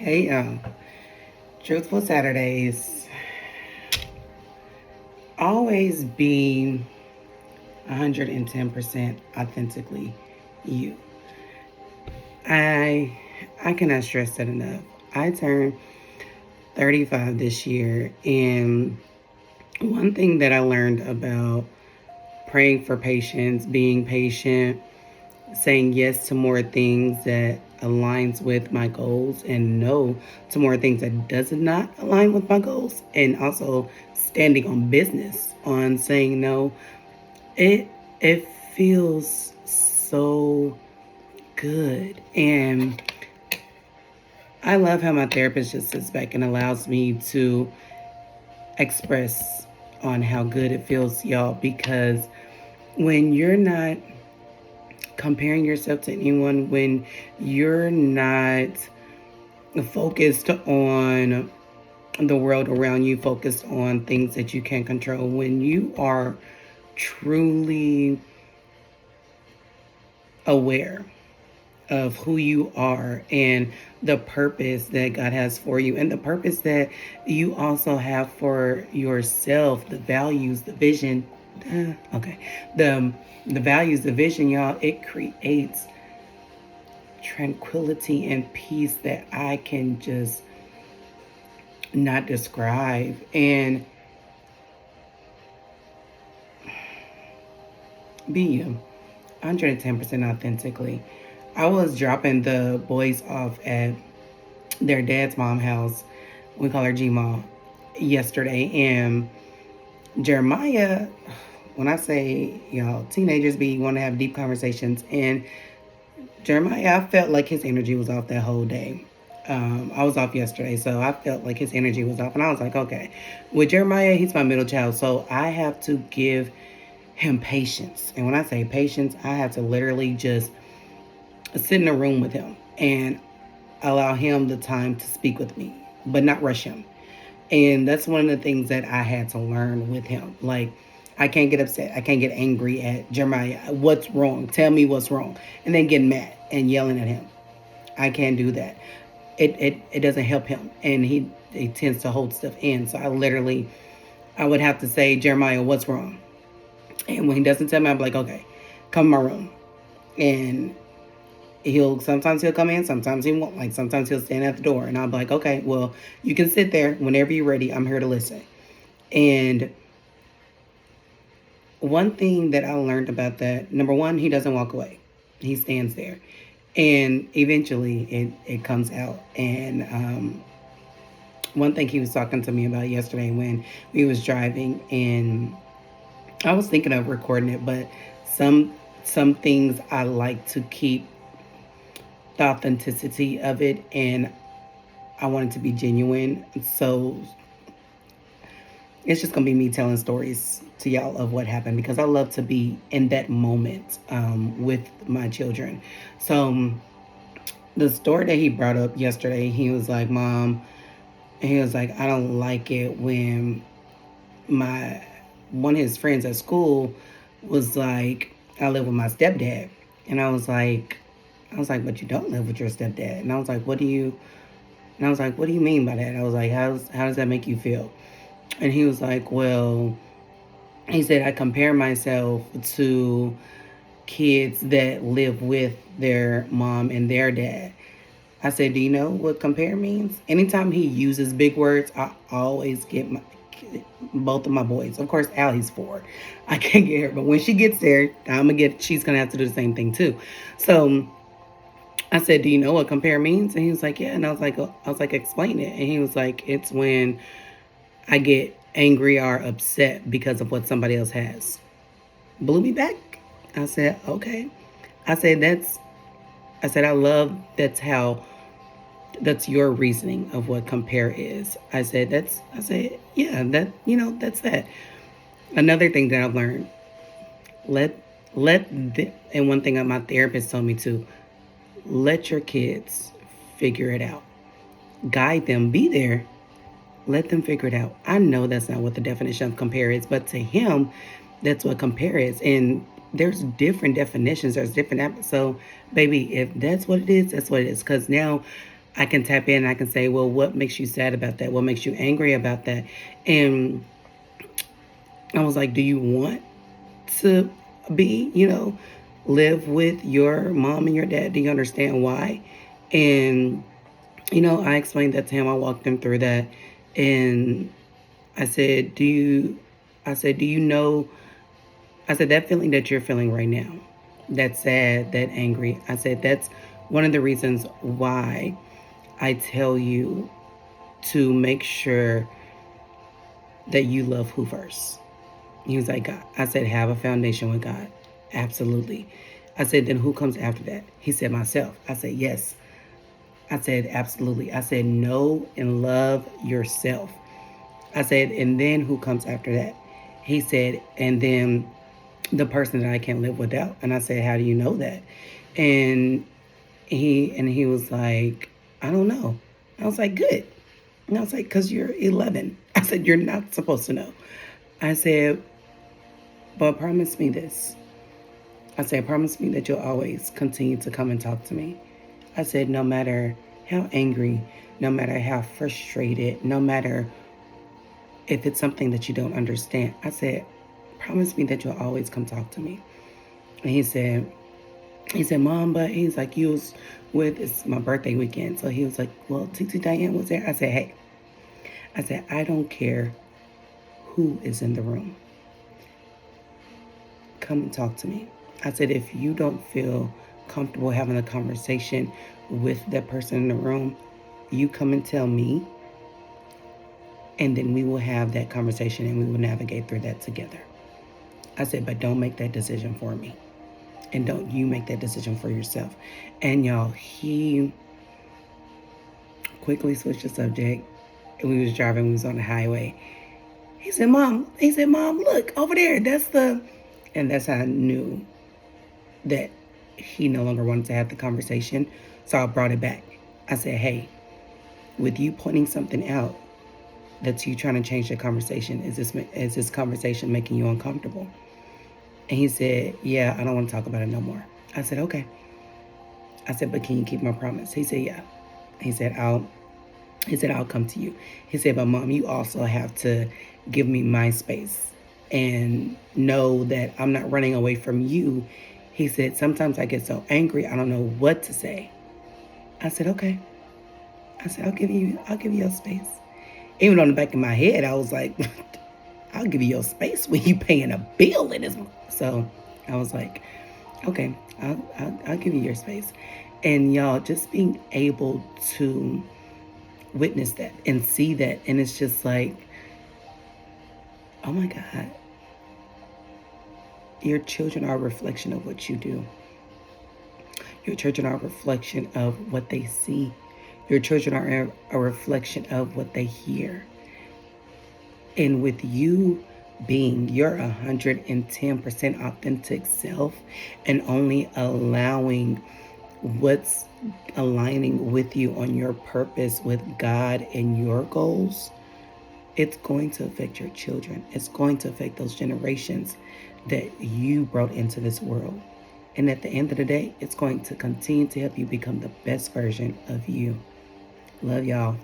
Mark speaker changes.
Speaker 1: Hey, Truthful Saturdays. Always be 110% authentically you. I I cannot stress that enough. I turned 35 this year, and one thing that I learned about praying for patience, being patient, saying yes to more things that aligns with my goals and no to more things that does not align with my goals, and also standing on business on saying no. It it feels so good, and I love how my therapist just sits back and allows me to express on how good it feels, y'all, because when you're not comparing yourself to anyone, when you're not focused on the world around you, focused on things that you can't control, when you are truly aware of who you are and the purpose that God has for you, and the purpose that you also have for yourself, the values, the vision. Okay, the values, the vision, y'all. It creates tranquility and peace that I can just not describe. And be you, 110% authentically. I was dropping the boys off at their dad's mom house. We call her G Mom yesterday. And Jeremiah, when I say, teenagers be want to have deep conversations. And Jeremiah, I felt like his energy was off that whole day. I was off yesterday, so I felt like his energy was off. And I was like, okay, with Jeremiah, he's my middle child. So I have to give him patience. And when I say patience, I have to literally just sit in a room with him and allow him the time to speak with me, but not rush him. And that's one of the things that I had to learn with him. Like, I can't get upset. I can't get angry at Jeremiah. What's wrong? Tell me what's wrong. And then get mad and yelling at him. I can't do that. It doesn't help him. And he tends to hold stuff in. So I would have to say, Jeremiah, what's wrong? And when he doesn't tell me, I'm like, okay, come in my room. And sometimes he'll come in, sometimes he won't. Like, sometimes he'll stand at the door, and I'll be like, okay, well, you can sit there whenever you're ready. I'm here to listen. And one thing that I learned about that, number one, he doesn't walk away. He stands there. And eventually it comes out. And one thing he was talking to me about yesterday when we was driving, and I was thinking of recording it, but some some things I like to keep the authenticity of it, and I want it to be genuine. So it's just gonna be me telling stories to y'all of what happened, because I love to be in that moment with my children. So the story that he brought up yesterday, he was like, Mom, he was like, I don't like it when my one of his friends at school was like, I live with my stepdad. And I was like, but you don't live with your stepdad. And I was like, what do you mean by that? I was like, how does that make you feel? And he was like, well, he said, I compare myself to kids that live with their mom and their dad. I said, do you know what compare means? Anytime he uses big words, I always get both of my boys. Of course, Allie's 4. I can't get her, but when she gets there, she's gonna have to do the same thing too. So I said, do you know what compare means? And he was like, yeah. And I was like, explain it. And he was like, it's when I get angry or upset because of what somebody else has. Blew me back. I said, okay. I said, I love that's your reasoning of what compare is. I said, yeah, that's that. Another thing that I've learned, let, and one thing that my therapist told me to, let your kids figure it out. Guide them, be there, let them figure it out. I know that's not what the definition of compare is, but to him, that's what compare is. And there's different definitions, there's different. So, baby, if that's what it is, that's what it is. Because now I can tap in and I can say, well, what makes you sad about that? What makes you angry about that? And I was like, do you want to be, live with your mom and your dad? Do you understand why? And, I explained that to him. I walked him through that. And I said, do you know, I said, that feeling that you're feeling right now, that sad, that angry, I said, that's one of the reasons why I tell you to make sure that you love who first. He was like, God. I said, have a foundation with God. Absolutely. I said, then who comes after that? He said, myself. I said, yes. I said, absolutely. I said, know and love yourself. I said, and then who comes after that? He said, and then the person that I can't live without. And I said, how do you know that? And he was like, I don't know. I was like, good. And I was like, because you're 11. I said, you're not supposed to know. I said, but promise me this. I said, promise me that you'll always continue to come and talk to me. I said, no matter how angry, no matter how frustrated, no matter if it's something that you don't understand, I said, promise me that you'll always come talk to me. And he said, Mom, but he's like, you was with, it's my birthday weekend. So he was like, well, Titi Diane was there. I said, hey, I don't care who is in the room. Come and talk to me. I said, if you don't feel comfortable having a conversation with that person in the room, you come and tell me, and then we will have that conversation and we will navigate through that together. I said, but don't make that decision for me. And don't you make that decision for yourself. And y'all, he quickly switched the subject. And we was driving, we was on the highway. He said, Mom, look, over there, and that's how I knew that he no longer wanted to have the conversation. So I brought it back. I said, hey, with you pointing something out, that's you trying to change the conversation. Is this conversation making you uncomfortable? And he said, yeah, I don't want to talk about it no more. I said, okay. I said, but can you keep my promise? He said, yeah. He said, I'll come to you. He said, but Mom, you also have to give me my space and know that I'm not running away from you. He said, sometimes I get so angry, I don't know what to say. I said, okay. I said, I'll give you your space. Even on the back of my head, I was like, I'll give you your space when you paying a bill in this. So I was like, okay, I'll give you your space. And y'all, just being able to witness that and see that, and it's just like, oh my God, your children are a reflection of what you do. Your children are a reflection of what they see. Your children are a reflection of what they hear. And with you being your 110% authentic self and only allowing what's aligning with you on your purpose with God and your goals, it's going to affect your children. It's going to affect those generations that you brought into this world. And at the end of the day, it's going to continue to help you become the best version of you. Love y'all.